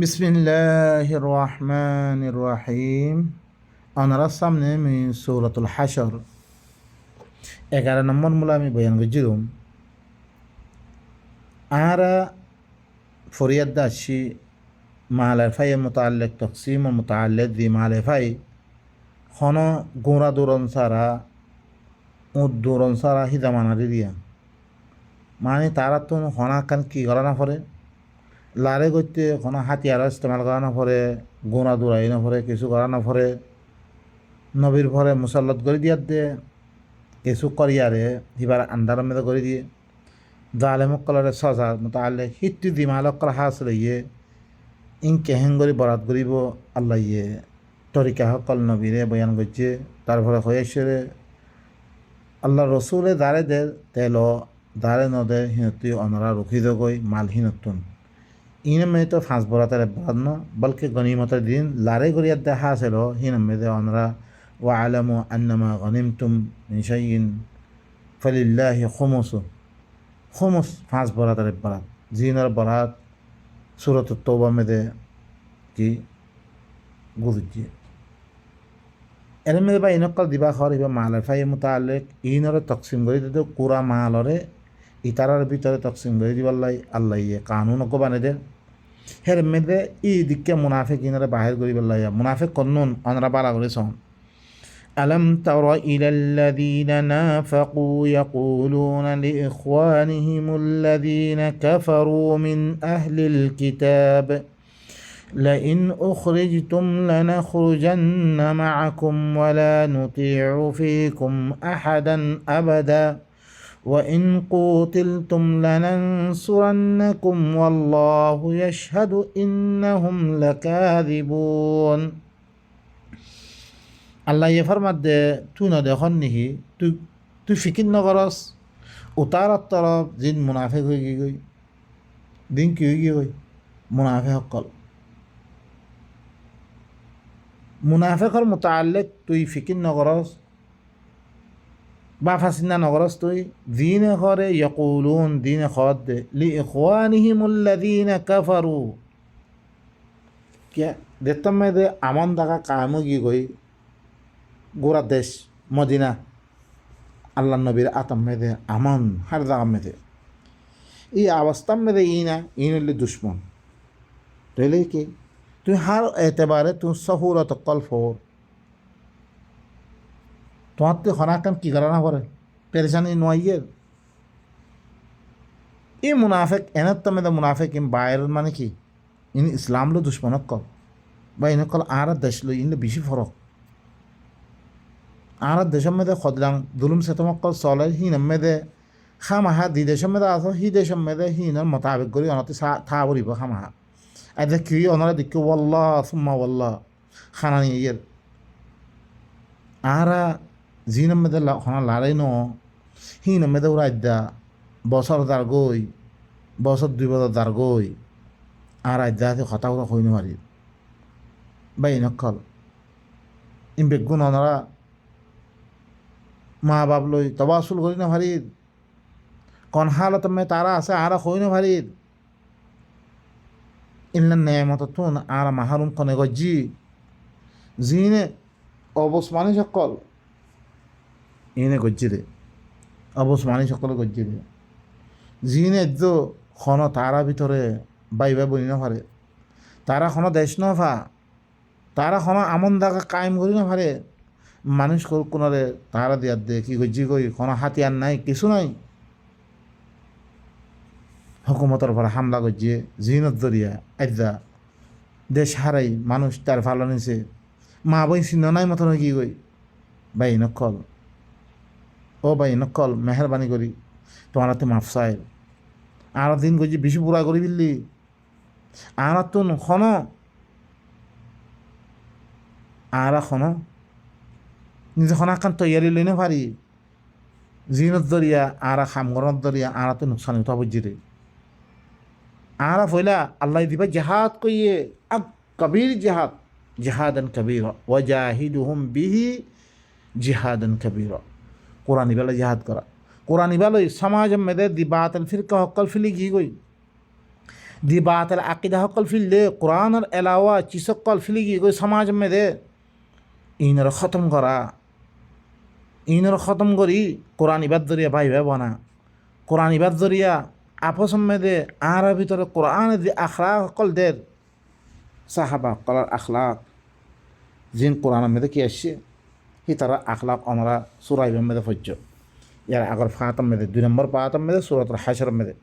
বিসমিল্লাহির রহমানির রহিম। ওনারা সামনে আমি সূরাতুল হাশর 11 নম্বর মূলা আমি বয়ান করছিলাম। আরা ফরিয়াদ দাসি মালের ফাই মোতাল্লেক তকসিম ও মোতাল্লেক দি মালে ফাই হন গোড়া দৌড়ন সারা দৌড়ন সারা হিদামানারি দিয়া মানে তারা তো হনাকান কি করা না পড়ে লারে করতে কোনো হাতিয়ার ইস্তেমাল করা না পড়ে, গোড়া দৌড়াই না পড়ে, কিছু করা না পড়ে, নবীর ভরে মুসল্লত করে দিয়ার দে কিছু করিয়ারে হিবার আন্দার মেদে করে দিয়ে জালে মক্কলরে সজা তাহলে হিট্টি দিমালকল হাস লইয়ে ইনকে হেঙ্গরি বরাত করিব আল্লাহ ইয়ে তরিকা সকল নবীরে বয়ান করছে। তারপরে হয়েছে আল্লাহ রসুলে দাঁড়ে দে তেল দাঁড়ে নদে হিনতি অনরা রুখিদ গই মাল হিনতুন ইনমে তো ফাঁস বরাতের বরাত ন বলকে গনিমতের দিন লারে গরিয়ার দে হাস এলো হিনমে দে অনরা ওয়া আলামু আন্নামা গনিমতুম মিন শাইইন ফালিল্লাহি খুমুসু খুমুস ফাঁস বরাতের বরাত জিনের বরাত সূরাত তওবা মেদে কি গুরুজি এর মেদে বা ইনকল দিবা খর ইবা মালের ফাই মুতাআল্লিক ইনরে তকসিম করে দিতে কুরা মালরে ইতারার ভিতরে তকসিম করে দিবাল্লাই আল্লাহ ইয়ে কানুন কো বানে দে হের মেদে ই দিকে মুনাফিক ইনরে বাহির করি বললাই মুনাফিক কন্নুন অনরা বালা করে সন ألم تر إلى الذين نافقوا يقولون لإخوانهم الذين كفروا من أهل الكتاب لئن أخرجتم لنخرجن معكم ولا نطيع فيكم أحدا أبدا وإن قوتلتم لننصرنكم والله يشهد إنهم لكاذبون আল্লাহ ইয়ে ফরমাত দে তুই না দেখন নিহি তুই ফিকির নগরস উতারত তরফ যিন মুনাফেক হয়ে গিয়ে গই দিন কি হয়ে গিয়ে গই মুনাফে সকল মুনাফেকর মোতাল্লেক তুই ফিকির নগরস বা ফাসিনা নগরস তুই দিনে খরে ইয়াকুলুন দিনে খদ দে লি ইখওয়ানিহিমুল্লাযীনা কাফারু কে দেখতাম দে আমন দাকা কামো গিয়ে গই গোড়া দেশ মদিনা আল্লাহ নবীর আতম মেদে আমন হার দাগাম মেদে এই অবস্থার মেদে ইনলে দুশ্মন রইলে কি তুই হার এতেবারে তুই সহুরত কলফোর তোমার তুই হনাকান কি করা না পরে পেরেশানি নয়ের এই মুনাফেক এনের তো মেদে মুনাফেক ইন বাইর মানে কি ইন ইসলাম লো দুশ্মনক কল বা ইনকল আর দেশ লো ইনলে বেশি ফরক আর দেশের মেদে খদলাং দুলুম সেতমক্কল চলে হিনের মেদে খামাহা দি দেশের মেদে আস হি দেশের মেদে হিনের মোতাবেক করি অনতে থা বলিব খামাহা এদের কি অনরা দেখি ওয়াল্লাহ সুম্মা ওয়াল্লাহ খানা নিয়ে ইয়ের আরা জিনের মেদে খানা লাড়াই ন হিনের মেদে ওরা আদ্যা বছর দার গই বছর 2 বছর দার গই আর আদ্যা হাতে কথা কথা হই নারি বা ইনকল ইন বেগুন অনরা মা বাপ লই তবাসুল করি না ভারির কন হালত মে তারা আছে আর হই না ভারির ইল্লা নেমত তুন আর মাহারুম কনে গজ্জি জিনে অবসমানি সকল ইনে গজ্জি রে অবসমানি সকল গজ্জি রে জিনে দো খন তারা ভিতরে বাইবা বই না পারে তারা খন দেশ না ভা তারা খন আমন দাগা কায়েম করি না পারে মানুষ কোনারে তাহারা দিয়ার দে কি গজ্জি কই কোনো হাতিয়ার নাই কিছু নাই হুকুমতের পর হামলা গজ্জিয়ে জিনত দরিয়া আজ্জা দেশ হারাই মানুষ তার ভালো নিছে মা বই চিহ্ন নাই মতন কি কই বাই নকল ও বাই নকল মেহরবানি করি তোমার হাতে মাফ চাই আর দিন গজ্জি বেশি পুরা করি বিল্লি আর তো খন আর খন নিজে খনাকান তৈয়ারি লইনে পারি জিনত দরিয়া আর খামগরত দরিয়া আর তো নোকসান উঠা বুঝিরে আর ফইলা আল্লাহ দিবা জেহাদ কইয়ে আব কবির জেহাদ জেহাদান কবির ওয়াজাহিদুহুম বিহি জিহাদান কবির কোরআন ইবালা জেহাদ করা কোরআন ইবালই সমাজ মেদে দিবাতল ফিরকা হকল ফিলি কি গই দি বাতিল আকিদা হকল ফিললে কোরআনের এলাওয়া চিসকল ফিলি গিয়ে গই সমাজ মেদে ইনর খতম করা ইনর খতম করি কোরআন ইবাদ জরিয়া ভাই ভাই বনা কোরআন ইবাদ জরিয়া আপস মেদে আর ভিতরে কোরআন দি আখলাক হকল দের সাহাবা কলার আখলাক জিন কোরআনের মেদে কি আসছে হি তারা আখলাক আমরা সুরাইবের মেদে ফজ্জ ইয়ার আগর ফাতাম মেদে 2 নম্বর ফাতাম মেদে সূরাতুল হাশর মেদে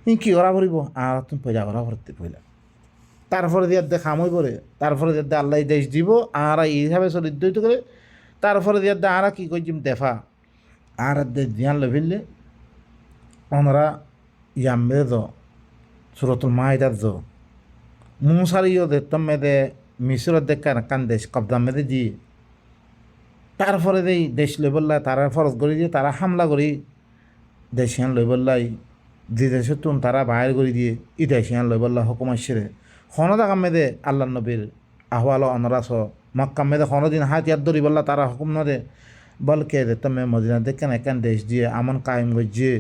ই কি করা পড়িব আর তুমি পয়লা করা পড়তে পয়লা তারপরে দিয়ে দেখা মই পড়ে তারপরে দিয়ে আল্লাহ দেশ দিব আর এইভাবে চলিত করে তারপরে দিয়ে আর কি করছিম দেফা আর ধ্যান লভিলে আমরা ইয়াম মেদে দ সূরাতুল মাইদাত দ মুসারিও দেখতাম মেদে মিশরের দেখা কান দেশ কবদা মেদে দি তারপরে দেই দেশ লই বললা তারা ফরজ করি দিয়ে তারা হামলা করি দেশিয়ান লই বললাই যে দেশের তুন তারা বাইর করে দিয়ে ই দেশিয়ান লই বললা হুকুম আসছে হনদা কামেদে আল্লাহ নবীর আহওয়াল অনরাস মক্কা মেদে হনদিন হাত ইয়াদ ধরি বললা তারা হুকুম নদে বলকে দে তুমি মদিনা দেখেন একান দেশ দিয়ে আমন কায়েম গজিয়ে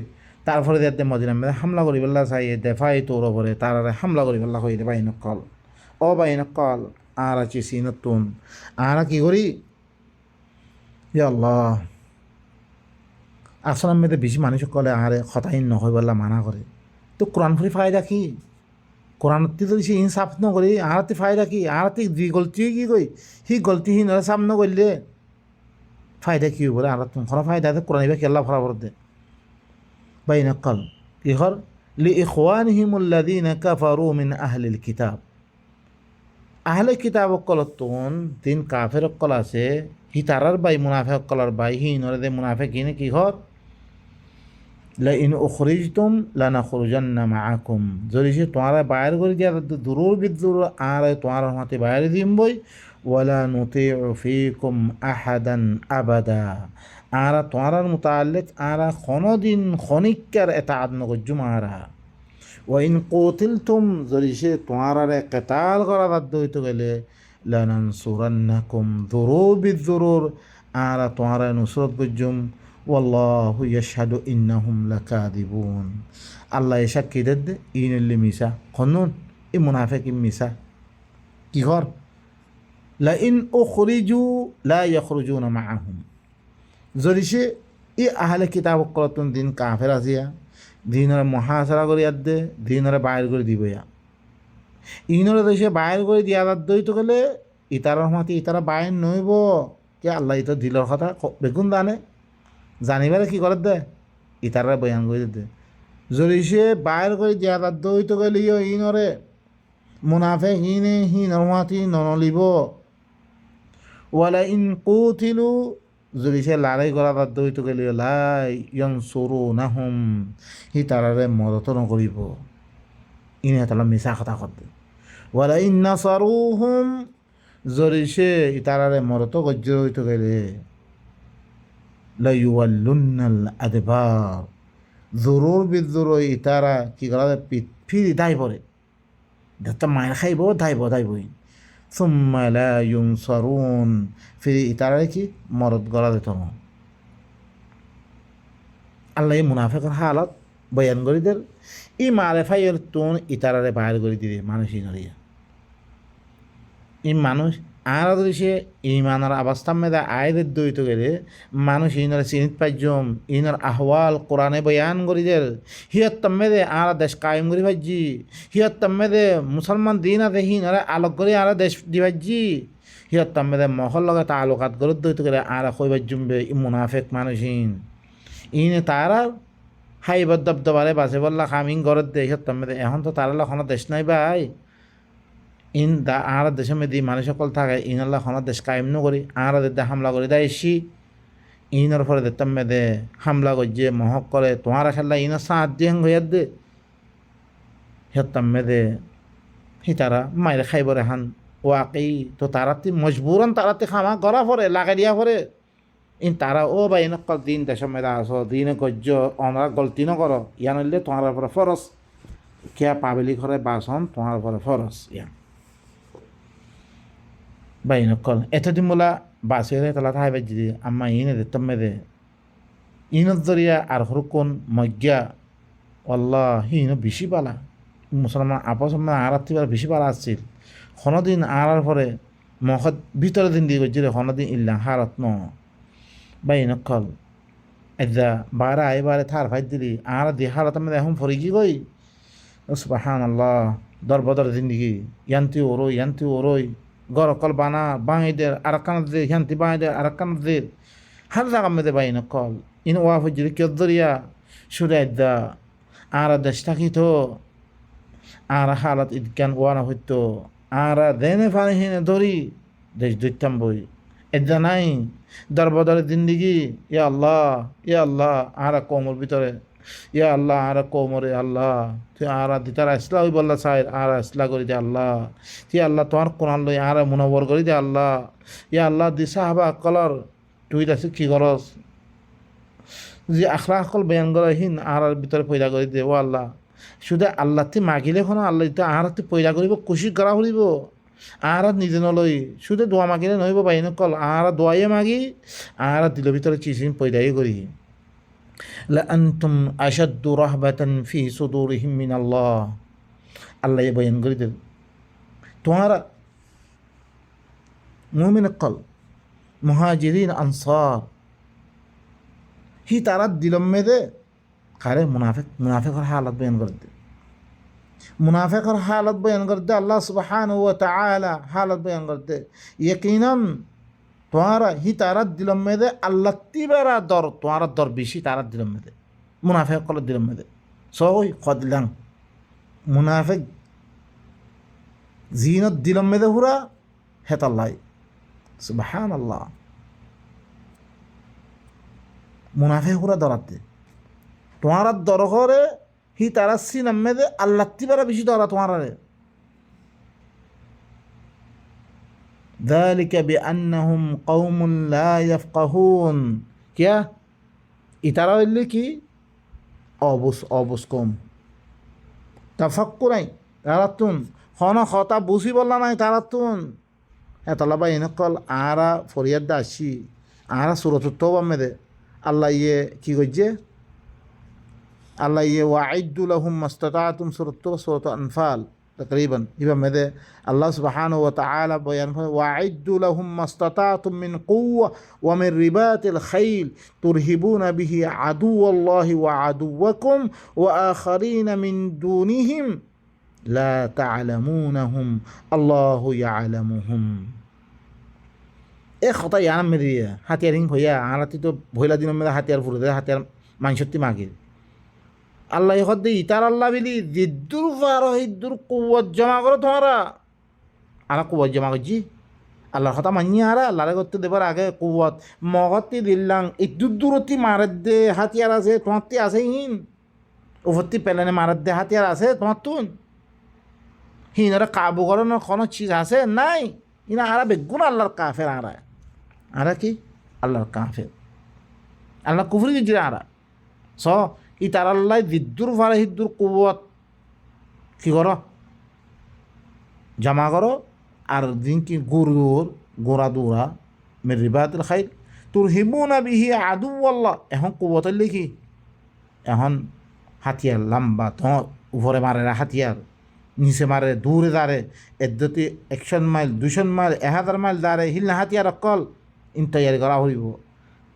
তারপরে দিয়ে মদিনা মেদে হামলা করি বললা চাই দেফাই তোর ওপরে তারা হামলা করি বললা হইলে বাইন কল ও বাইন কল আর আছি সিনতুন আর কি করি ইয়া আল্লাহ আসলাম মেয়েদের বেশি মানুষ কলে আরে হতাহীন নহয় বললা মানা করে তো কোরআন ফুরি ফায়দা কি কোরআনতি তো সে ইনসাফ ন করি আরতি ফায়দা কি আরতি যি গলতি কি কই সি গলতিহীন সাম ন করলে ফায়দা কি বলে আর তোমার ফায়দা কোরআন এবার কেল্লা ফরাবর দে বাই নকল কি হর লি ইখওয়ানিহিমুল্লাযীনা কাফারু মিন আহলিল কিতাব আহলে কিতাব কলতুন তিন কাফের কল আছে হি তারার বাই মুনাফেক কলার বাই হি নরে দে মুনাফেক কিনে কি হর লাইন উখরিজতুম লানাখরুজান্না মাআকুম যদি সে তোমারা বাইর করে দিয়া দুরুর বিদুর আর তোমার হাতে বাইরে দিম বই ওয়ালা নুতিউ ফিকুম আহাদান আবাদা আর তোমার মুতাআল্লিক আর কোনদিন খনিকার এতাআত নগজুম আরা ওয়াইন কুতিলতুম যদি সে তোমার কিতাল করা বাধ্য হইতে গেলে লানানসুরান্নাকুম দুরুর বিদুর আর তোমার নুসরত গজুম ওয়াল্লাহু ইয়াশহাদু ইন্নাহুম লাকাযিবুন আল্লাহ সাক্ষী দেদ ইনল্লি মিসা খনুন ই মুনাফিক মিসা কি কর লা ইন উখরিজু লা ইয়াখরুজুনা মাআহুম যদি সে ই আহলে কিতাব কলতুন দিন কাফের আসিয়া দিনের মহাসারা করে দে দিনের বাইর করে দিবয়া ইনরে দেশে বাইর করে দিয়া দইত গেলে ইতার রহমাতি ইতারা বাইর নইব কে আল্লাহ ইতো দিলর কথা বেগুন দানে জানিবারে কি করে দে ইতারা বয়ান করে দে যদি সে বাইর করে দিয়া দইত গেলে ইনরে মুনাফে হিনে হি নরমাতি ননলিব ওয়ালা ইন কুতিলু যদি সে লড়াই করা বাধ্য হইতে গেলে লাই ইয়ানসুরুনাহুম হি তারারে মদত নকরিব ইনে তালা মিছা কথা করতে ওয়ালা ইন নাসারুহুম যদি সে তারারে মদত গজ্জ হইতে গেলে লা ইউওয়াল্লুন্নাল আদবার জরুর বিজুর ইতারা কি করা ফিরি দায় পড়ে দেখতে মায়ের খাইব দাইবই সুম্মা লা ইউনসারুন ফিরি ইতারারে কি মরদ গলা দিত আল্লাহ মুনাফিকের হালত বয়ান করি দের ই মারেফাইয়ের তুন ইতারারে বাইর করে দিবে মানুষই নড়িয়া ই মানুষ আর যদি সে ইমানের অবস্থা মেদে আয়দের দইত গেলে মানুষ ইনার চিনিত পাইজম ইনার আহওয়াল কোরআনে বয়ান করি দের হিয়ত মেদে আর দেশ কায়েম করি ভাজি হিয়ত মেদে মুসলমান দিন আছে হিনারে আলোক করে আর দেশ দিভাজি হিয়ত মেদে মহল লগে তা আলোকাত করে দইত গেলে আর কই ভাজুমবে ই মুনাফেক মানুষহীন ইনে তারা হাইবর দবদবারে বাসে বললা খামিং ঘরের দে হিয়ত মেদে এখন তো তারা কোনো দেশ নাই ভাই ইন দা আর দেশে মেদি মানুষ সকল থাকে ইনাল্লাহ খানা দেশ কায়েম নকরি আর দে হামলা করে দেয় এসি ইনার পরে দেখতাম মেদে হামলা করছে মহক করে তোমার খেলা ইনার সাঁত দিয়ে হইয়ার দে হেতাম মেদে হি তারা মায়ের খাইবর এখান ওয়াকেই তো তারাতে মজবুরান তারাতে খামা করা পরে লাগাই দিয়া পরে ইন তারা ও বা ইনকল দিন দেশ মেদা আস দিনে গজ্য অনরা গলতি নকর ইয়া নইলে তোমার পরে ফরস কেয়া পাবলি ঘরে বাসন তোমার পরে ফরস ইয়া বাই নকল এতদিন বলা বাসের তালা থাই বাজি আম্মা ইনে দে তম্মে দে ইনত জরিয়া আর হরকুন মজ্ঞা আল্লাহ হিনো বেশি পালা মুসলমান আপস আরাত্রিবার বেশি পালা আসছিল দিন আরার পরে মহৎ ভিতরে দিন দিয়ে গেছিল দিন ইল্লা হারত ন বাই নকল এদা বারা এবারে থার ভাই দিলি আর দি হারত আমি এখন ফরি কি গই সুবহান আল্লাহ দর বদর জিন্দিগি ইয়ান্তি ওরই গর কল বানা বাঁইদের আর কানত দে ইয়ান্তি বাঁইদের আর কানত দে হার জায়গা মেদে বাই নকল ইন ওয়াফ যদি কেউ দরিয়া সুরে এদা আর দেশ থাকিত আর হালত ইদকান ওয়ানা হইতো আর দেনে ফানি হিনে ধরি দেশ দৈত্যাম বই এদা নাই দরবদরের জিন্দিগি ইয়া আল্লাহ আর কোমর ভিতরে ইয়া আল্লাহ আর কোমরে আল্লাহ তুই আর দিতারা ইসলা হই বললা সাইর আর ইসলা করি দে আল্লাহ তুই আল্লাহ তোমার কোরআন লই আর মুনব্বর করি দে আল্লাহ ইয়া আল্লাহ দিশা হাবা কলর তুই আছে কি করস যে আখলা আকল বয়ান করা হিন আর ভিতরে পয়দা করে দে ও আল্লাহ শুধু আল্লাহ তে মাগিলে কোনো আল্লাহ আর পয়দা করিব খুশি করা হলিব আর নিজে নলই শুধু দোয়া মাগিলে নইব বাইন কল আর দোয়াইয়ে মাগি আর দিল ভিতরে চিচিন পয়দাই করি লাআনতুম আশাদ্দু রাহবাতান ফি সুদুরিহিম মিনাল্লাহ আল্লাহ বয়ান করে দেব তোমারা মুমিন কল মুহাজিরিন আনসার হি তারা দিলম মেদে খারে মুনাফিকর হালত বয়ান করে দে মুনাফিকর হালত বয়ান করে দে আল্লাহ সুবহানাহু ওয়া তাআলা হালত বয়ান করে দে ইয়াকিনান তোমারা হি তারা দিলম মেদে আল্লাহ তিবারা দর তোমারা দর বেশি তারা দিলম মেদে মুনাফিক কল দিলম মেদে সই কদলাং মুনাফিক জিনত দিলম মেদে হুরা হেতাল্লাই সুবহানাল্লাহ মুনাফিক হুরা দরাতে তোমারা দর করে হি তারা সিনাম মেদে আল্লাহ তিবারা বেশি দরা তোমারা ذلك بأنهم قوم لا يفقهون क्या ইতারা হইলে কি অবুস কম তাফাক্কু নাই তারাতুন হন হতা বুঝি বললা নাই তারাতুন এতলা বাই নকল আরা ফরিয়াদ দাসি আরা সূরাতুত তওবা মেদে আল্লাহ ইয়ে কি কইছে আল্লাহ ইয়ে ওয়াইদু লাহুম মাস্তাতাতুম সূরাতুত আনফাল تقريبا يبقى ماذا الله سبحانه وتعالى بيان وأعدوا لهم ما استطعتم من قوة ومن رباط الخيل ترهبون به عدو الله وعدوكم وآخرين من دونهم لا تعلمونهم الله يعلمهم এ কথা ইয়ান মেরি হাতিয়ারিং ভইয়া আনাতি তো ভইলা দিন মেলা হাতিয়ার ফুরে হাতিয়ার মাংসতি মাগির আল্লাহ হদ্দে ইতার আল্লাহ বিলি জিদ্দুর ফার হিদ্দুর কুয়াত জমা করো তোমরা আলা কুয়াত জমা করছি আল্লাহর কথা মানি আরা আল্লাহরে করতে দেবার আগে কুয়াত মগতি দিল্লাং ইদ্দুর দূরতি মারের দে হাতিয়ার আছে তোমার তি আছে হিন উপরতি পেলেনে মারের দে হাতিয়ার আছে তোমার তুন হিনরা কাবু করানোর কোনো চিজ আছে নাই ইনা আরা বেগুন আল্লাহর কাফের আরা কি আল্লাহর কাফের আল্লাহ কুফরি দিচ্ছে আরা স ই তার আল্লাহ বিদ্যুর ফারে হিদ্দুর কুয়াত কি করো জমা করো আর দিন কি গোড়া দৌড়া মের রিবাতুল খাইল তোর হিমুনা বিহি আদু আল্লাহ এখন কুয়াতের লিখি এখন হাতিয়ার লম্বা তোমার উপরে মারে হাতিয়ার নিচে মারে দূরে দাঁড়ে এদ্যতি 100 মাইল 200 মাইল 1000 মাইল দাঁড়ে হিলনা হাতিয়ার অকল ইন তৈয়ারি করা হইব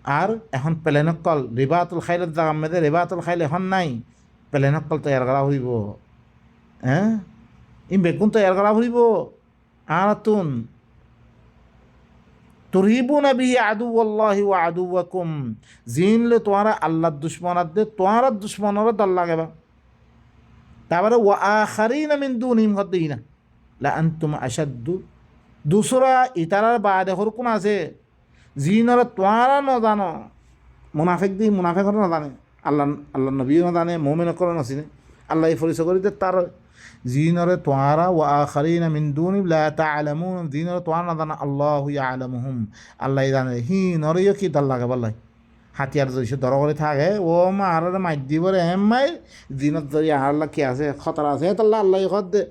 আর এখন প্লেনকল রিবাতুল খাইলের জায়গা মেয়েদের রিবাতুল খাইল এখন নাই প্লেনকল তৈয়ার করা হইব হ্যাঁ ই বেগুন তৈয়ার করা হইব আর তুন তুরহিবুনা বিহি আদুওয়াল্লাহি ওয়া আদুওয়াকুম জিনলে তোমারা আল্লাহর দুশমনাত দে তোমার দুশমনরা দল লাগেবা তারপরে ওয়া আখারিনা মিন দুনিহিম হদ্দিনা লা আনতুম আশাদ্দু দুসরা ইতারার বাদে হরকুন আছে জিনরা তোমারা ন জানো মুনাফিক দি মুনাফিক না জানে আল্লাহ নবী না জানে মুমিন করে নাছিনে আল্লাহ এই পরিচয় করে তার জিনরে তোমারা ওয়া আখারিনা মিন দুনি লা তা'লামুন জিনরে তোমারা না জানা আল্লাহু ইয়ালামুহুম আল্লাহ জানে হি নরিয় কি দল লাগে বললাই হাতিয়ার যদি দর করে থাকে ও মা আর মাই দিবরে মাই জিনত যদি আল্লাহ কি আছে খতরা আছে তাল্লাহ আল্লাহ খদ দে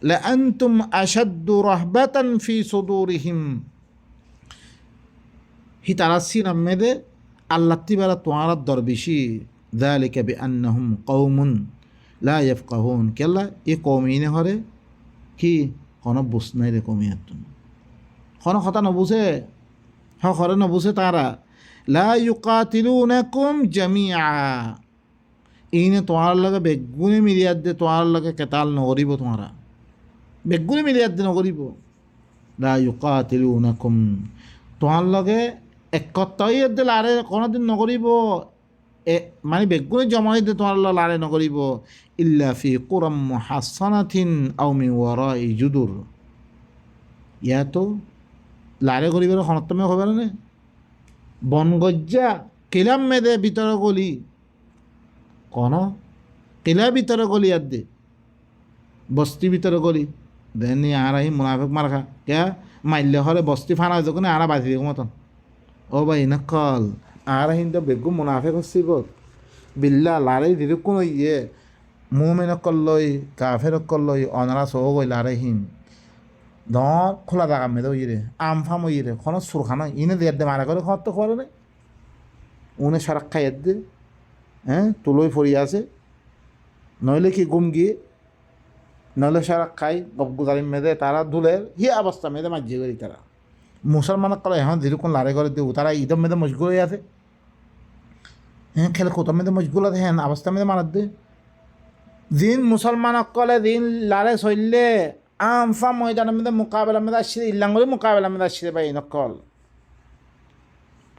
লা আনতুম আশাদ্দু রাহবাতান ফি সুদুরিহিম হি তারাসি নামেদে আল্লাহ তিবারা তোমার দর বেশি যালিকা বিআন্নাহুম কওমুন লা ইয়াফকাহুন কেলা এ কমিনে হরে কি কোনো বুঝ নাই রে কমিয়ার তুমি কোনো কথা নবুঝে হরে নবুঝে তারা লা ইউকাতিলুনাকুম জামিআ ইনে তোমার লগে বেগুনি মিলিয়ার দে তোমার লগে কেতাল নগরিব তোমারা বেগুনি মিলিয়ার দে নগরিব লা ইউকাতিলুনাকুম তোমার লগে একত্তইয়ের দে লারে কোনোদিন নগরিব মানে বেগুনি জমাই দে তোমার লারে নগরিব ইল্লা ফি কুরাম মুহাসসানাতিন আও মিন ওয়ারাই জুদুর ইয়া তো লারে গরিবের খনত্তমে হবে না বনগজ্জা কিলাম মেদে ভিতরে গলি কোন কিলা ভিতরে গলি আর দে বস্তি ভিতরে গলি দেনি আর আহি মুনাফিক মার খা কে মাইলে হলে বস্তি ফানা যখন আর বাঁধি দিব মতন ও ভাই নকল আর আহিন তো বেগু মুনাফিক হচ্ছি গত বিল্লা লারে দিদি কোনো ইয়ে মুমিনকল লই কাফেরকল লই অনারা সহ গই লারে হিন ধর খোলা জায়গা মেয়েদের ইয়ে আম ফাম ইয়ে কোনো সুরখানা ইনে দিয়ে দে মারা করে খর তো করে না উনে সারাক খাই দে হ্যাঁ তুলোই ফরি আছে নইলে কি গুম গিয়ে নইলে সারাক খাই গপগুজারি মেয়েদে তারা দুলের হি অবস্থা মেয়েদের মাঝিয়ে করি তারা মুসলমানক কলে এখন যেরকম লারে করে দেবো তারা ঈদম মেয়েদের মশগুল হয়ে আছে হ্যাঁ খেলে কোথাও মেয়েদের মশগুল আছে হ্যাঁ অবস্থা মেয়েদের মারার দে দিন মুসলমানক কলে দিন লারে চললে আমফা ময়দানের মধ্যে মোকাবেলা মেয়েদের আসছে ইল্লাঙ্গলি মোকাবেলা মেয়েদের আসছে ভাই নকল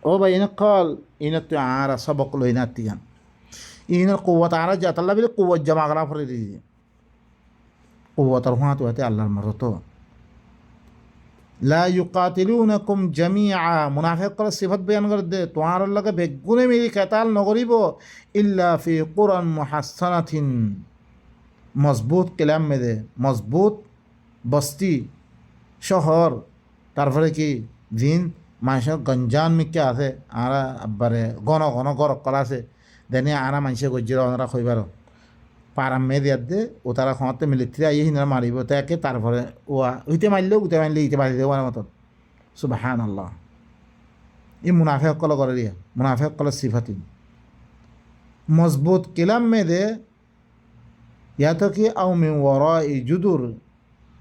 ও ভাই নকল ইনত তুই আর সবক লই না তিগান ইনের কুয়াত আর জাতাল্লা বলে কুয়াত জমা করা ফলে দিয়ে কুয়াতর হুয়া তো হাতে আল্লাহর মরতো লা ইউকাতিলুনাকুম জামিআ মুনাফিক করে সিফত বয়ান করে দে তোমার লগে বেগুনে মিলি কেতাল নগরিব ইল্লা ফি কুরান মুহাসসানাতিন মজবুত কেলাম মেদে মজবুত বস্তি শহর তারপরে কি দিন মানুষের গঞ্জান মিকে আছে আর আব্বারে ঘন ঘন গরক করা আছে দেনে আরা মানুষে গজ্জির ওনারা খইবার পারাম মেয়ে দিয়ার দে ও তারা খতে মিলিত্রি আইয়ে হিনারা মারিব তাকে তারপরে ও হইতে মারলেও উঠে মারলে ইতে বাড়ি দেওয়ার মতন সুবহান আল্লাহ ই মুনাফে সকল করে দিয়া মুনাফে সকলের সিফাতি মজবুত কিলাম মেয়েদে ইয়া তো কি আও মিন ওয়ারাই জুদুর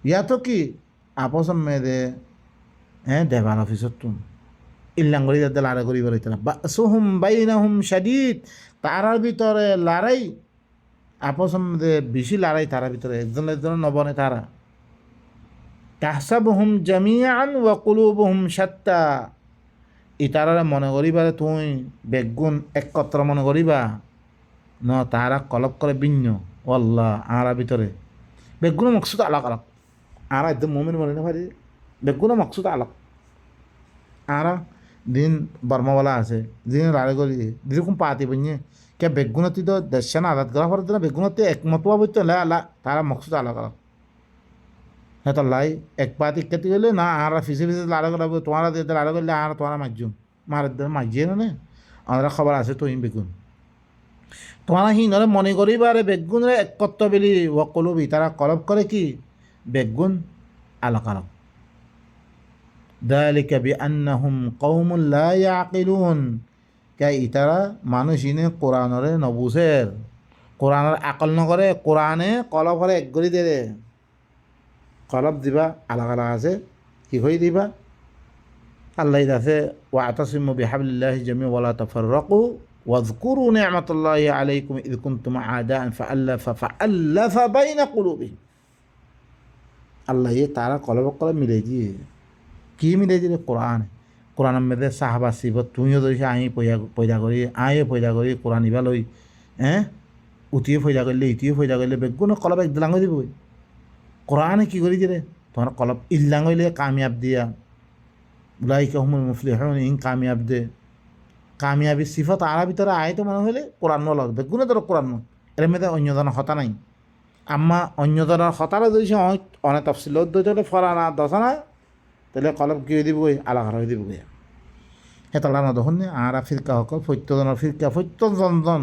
ইয়া তো কি আপসম মেয়েদে হ্যাঁ দেবার অফিসত তুম ইল্লাঙ্গরি যাতে লাড়াই করি বেরোই তারা বাসুহুম বাইনাহুম শাদীদ তারার ভিতরে লড়াই আপসম মেয়েদে বেশি লড়াই তারার ভিতরে একজন একজনের নবনে তারা তাহসাবুহুম জামিআন ওয়া কুলুবুহুম শাত্তা ই তারারে মনে করিবারে তুই বেগুন একত্র মনে করিবা ন তারা কলপ করে ভিন্ন আল্লাহ আরা ভিতরে বেগুন মকসুদ আলাক আলাক আরা একদম মুমিন মনে না পারি বেগুন মকসুদ আলাক আরা দিন বর্মাওয়ালা আছে দিন রাড়ে করি যেরকম পাতি বইয়ে কে বেগুনতি তো দেশে না আঘাত করা পরে বেগুনতি একমত বইতে লা আলা তারা মকসুদ আলাক আলাক হ্যাঁ তো লাই এক পাতি কেটে গেলে না আরা ফিসে ফিসে লাড়ে করা তোমার দিয়ে লাড়ে করলে আর তোমার মাঝুম মারের মাঝিয়ে না আমরা খবর আছে তো বেগুন তোমার হিনরে মনে করিবারে বেগুনের একত্র বেলি ও কলবি তারা কলব করে কি বেগুন আলাক আলাক দালিকা বিআন্নাহুম কওমুন লা ইয়াকিলুন কে ইতারা মানুষ ইনে কোরআনরে নবুঝের কোরআনের আকল নকরে কোরআনে কলব করে এক গড়ি দে কলব দিবা আলাক আলাক আছে কি হয়ে দিবা আল্লাহ আছে ওয়াতাসিমু বিহাবলিল্লাহি জামিআ ওয়ালা তাফাররাকু واذكروا نعمة الله عليكم إذ كنتم أعداء فألف بين قلوبهم আল্লাহ তারা কলব কলব মিলে দিয়ে কি মিলে দিয়ে কোরআনের মধ্যে সাহাবা শিব তুমিও ধরিস আই পয়দা করি আয়ে পয়দা করি কোরআন ইবা লই হ্যাঁ উঠিয়ে পয়দা করলে ইটিও পয়দা করলে বেগুন কলব এক দিলাং দিব কোরআনে কি করি দিয়ে তোমার কলব ইল্লাং হইলে কামিয়াব দিয়া উলাইকা হুমুল মুফলিহুন ইন কামিয়াব দে কামিয়াবি সিফত আরা ভিতরে আয় তো মনে হলে কোরআন লগ বেগুনে ধরো কোরআন এর মধ্যে অন্য ধরনের হতা নাই আম্মা অন্য ধরনের হতারা যদি অনেক তফসিল ধরে ফরানা দশানা তাহলে কলব কি হয়ে দিবই আলাদা হয়ে দিবই হেতলা না দেখুন আরা ফিরকা হকল ফত্যজনের ফিরকা ফত্যজন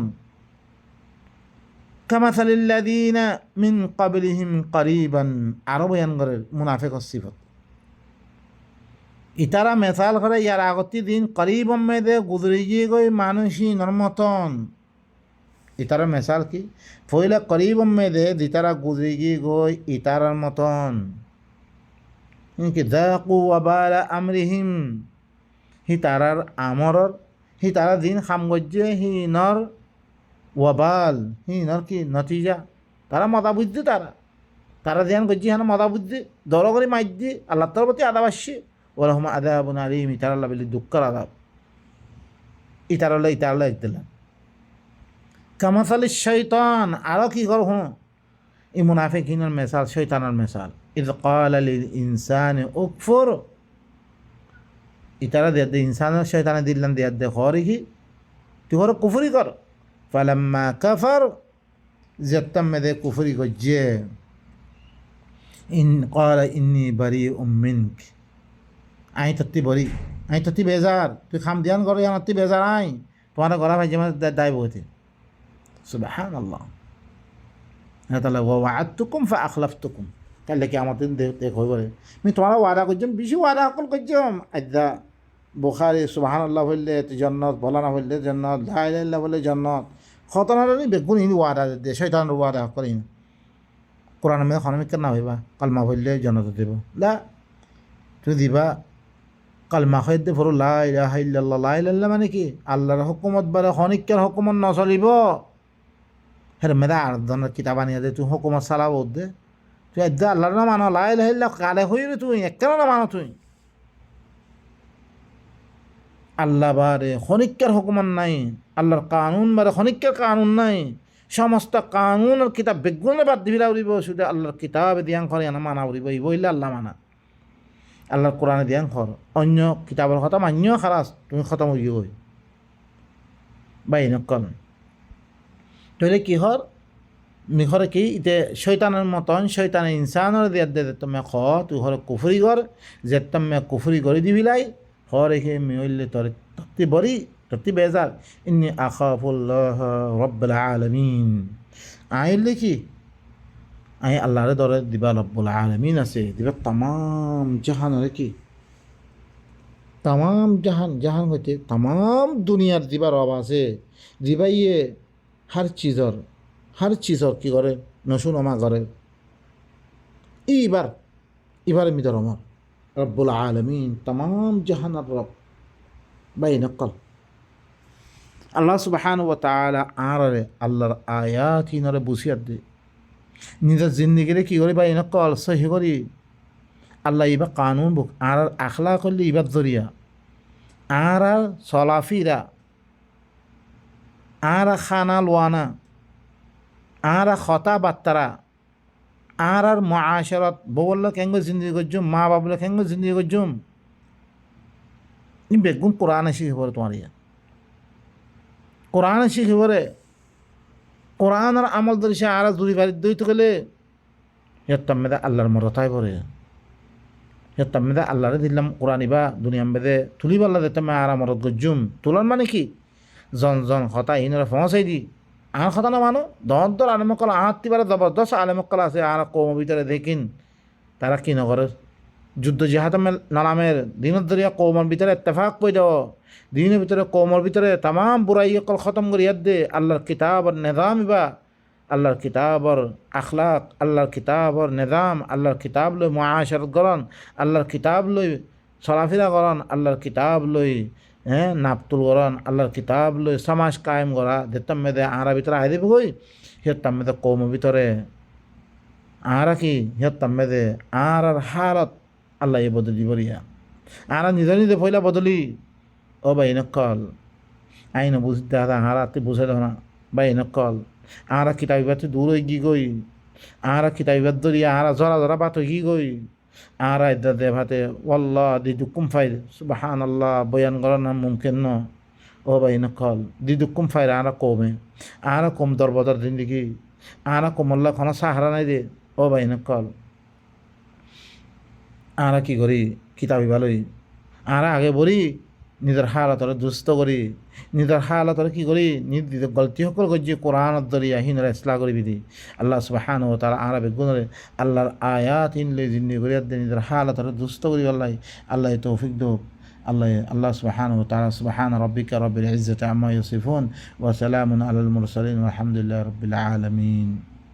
কামাসালিল্লাযীনা মিন ক্বাবলিহিম করিবান আরো বয়ান করে মুনাফিকর সিফত ইতারা মেসাল করে ইয়ার আগতি দিন করিব মেয়েদের গুজরে গিয়ে গই মানুষই নর্মতন ইতারা মেসাল কি ফইলা করিবম মেদে দিতারা গুজিগি গই ইতারার মতন কি যাকু ওয়াবালা আমরিহিম হি তারার আমরর হি তারা দিন খামগজ্জে হি নর ওয়াবাল হি নর কি নতিজা তারা মদা বুঝছে তারা ধ্যান করছি হ্যাঁ মদা বুঝছে দর করে মাইজি আল্লাহ তার প্রতি আদাব আসছে ওরহম আদাব আলিম ইতারাল্লাহ বলি দুঃখর আদাব ইতারাল্লাহ দিলাম কামাসালি শৈতান আরও কি কর হুঁ ই মুনাফিকিনের মেসাল শৈতানের মেসাল ইদ ক্বালা লিল ইনসানি উকফুর ইতারা দিয়ে ইনসানের শৈতানে দিল্লান দিয়ে দে হরি কি তুই হর কুফরি কর ফালাম্মা কাফার যেতাম মেদে কুফরি গজ্জে ইন ক্বালা ইন্নী বারিউম মিনক আই তত্তি বরি আই তত্তি বেজার তুই খাম ধ্যান কর আত্তি বেজার আই তোমার গলা ভাই যেমন দায় বহতে সুবহানাল্লাহ তাহলে ওয়াআদতুকুম ফাআখলাফতুকুম তাহলে কি আমাদের দেখ হয়ে বলে আমি তোমার ওয়াদা করছিলাম বেশি ওয়াদা সকল করছিলাম আজ্ঞা বুখারি সুবহানাল্লাহ বললে জন্নত বলা না বললে জন্নত লা ইলাহা ইল্লাল্লাহ বললে জন্নত খতনার বেগুন হিনি ওয়াদা দে শয়তানের ওয়াদা করি কোরআন মে খনমিক না হইবা কালমা বললে জন্নত দেব লা তুই দিবা কালমা হইতে ফরু লা ইলাহা ইল্লাল্লাহ লা ইলাহা ইল্লাল্লাহ মানে কি আল্লাহর হুকুমত বারে খনিকের হুকুমত নচলিব হের মেদা আর ধরনের কিতাব আনিয়ে দে তুই হুকুমত চালাব দে তুই একদা আল্লাহর না মানো লা ইলাহা ইল্লাল্লাহ কালে হই রে তুই একলা না মানো তুই আল্লাহ বারে খনিকের হুকুমত নাই আল্লাহর কানুন বারে খনিকের কানুন নাই সমস্ত কানুনের কিতাব বেগুনে বাদ দিবিরা উড়িব শুধু আল্লাহর কিতাবে দিয়াং করে না মানা উড়িব এই বইলে আল্লাহ মানা আল্লাহর কোরআনে দিয়াং খর অন্য কিতাবের কথা মান্য খারাস তুমি খতম হই গই বাই নকল তাহলে কি হর মিখরে কি ইতে শৈতানের মতন শৈতানে ইনসানের দিয়া দে তুমি খ তুই হর কুফরি কর যে তুমি কুফরি করে দিবিলাই হরে হে মিলে তোর তত্তি বরি তত্তি বেজার ইন্নি আখাফুল্লাহ রব্বুল আলামিন আইলে কি আই আল্লাহরে দরে দিবা রব্বুল আলামিন আছে দিবা তাম জাহানের কি তাম জাহান হইতে তাম দুনিয়ার দিবা রব আছে দিবাইয়ে हर चीज़र की करे नशुन अमा करे इबार मिदर अमर रब्बुल आलमीन तमाम जहान रब बाई नक्कल अल्लाह सुब्हानाहु व तआला आरे अल्लाहर आयात ही नरे बुसियत दे निजा जिंदगी रे की करे बाई नक्कल सही करी अल्लाह इबा कानून बुक आर अखलाक करली इबा जरिया आर सलाफीरा আর খানা লোয়ানা আর খতা বাত্তারা আর মুআশারাত বউল্লা কেঙ্গ জিন্দগি গজ্জুম মা বাবুলা কেঙ্গ জিন্দগি গজ্জুম নি বেগুন কোরআন শিখে পড়ে তোমার ইয়া কোরআন শিখে পড়ে কোরআন আর আমল দরিসে আর দুরি বাড়ি দইত গেলে ইয়াত্তামেদা আল্লাহর মরতায় পড়ে ইয়াত্তামেদা আল্লাহরে দিলাম কোরআন ইবা দুনিয়াম বেদে তুলি বাল্লা দিতে আর মরত গজ্জুম তুলার মানে কি জন হতা ইনরা পৌঁছাই দি আর কথা না মানো দর আলেমকল আত্মীবারে জবরদস্ত আলেমকল আছে আর কৌম ভিতরে দেখিন তারা কি নগরের যুদ্ধ জিহাদ নালামের দিনের দরিয়া কৌমর ভিতরে ইত্তেফাক পই দেও দিনের ভিতরে কৌমর ভিতরে তামাম বুরাই কল খতম করে ইয়াদ দে আল্লাহর কিতাবর নিজাম ইবা আল্লাহর কিতাবর আখলাক আল্লাহর কিতাবর নিজাম আল্লাহর কিতাব লই মুআশারাত গরন আল্লাহর কিতাব লই চলাফেরা গরন আল্লাহর কিতাব লই নাপতুল গরন আল্লাহর কিতাব লই সমাজ কায়েম করা দেখতাম মেদে আরা ভিতরে আই দিব কই হেতাম মেদে কৌম ভিতরে আরা কি হেতাম মেদে আর হালত আল্লাহ এ বদলি বলিয়া আরা নিজে নিজে পয়লা বদলি ও বাই নকল আইন বুঝতে হারাতে বুঝে দাও না বাই নকল আরা কিতাবিবাতে দূর হয়ে গি গই আরা কিতাবিবাদ ধরিয়া আরা জরা বাত হয়ে গি গই আরা ইদা দে ভাতে ওয়াল্লাহ দিদুকুম ফাইল সুবহানাল্লাহ বয়ান করা না মুমকিন ন ও বাই নকল দিদুকুম ফাইল আরা কমে আরা কম দরবদর জিন্দগি আরা কমল্লা খানা সাহারা নাই দে ও বাই নকল আরা কি করি কিতাবি ভালোই আরা আগে বলি নিজের হালতরে দুস্থ করি নিজের হালতরে কি করি নিজ গলতি সকল করছি কোরআনত দরিয়া হিনরা ইসলা করি বিধি আল্লাহ সুবহানাহু ওয়া তাআলা আরা বেগুনরে আল্লাহর আয়াত হিনলে জিন্দি করিয়া দে নিজের হালতরে দুস্থ করি আল্লাহ তৌফিক দো আল্লাহ সুবহানাহু ওয়া তাআলা সুবহানা রাব্বিকা রাব্বিল ইজ্জাতি আম্মা ইয়াসিফুন ওয়া সালামুন আলাল মুরসালিন ওয়ালহামদুলিল্লাহি রাব্বিল আলামিন।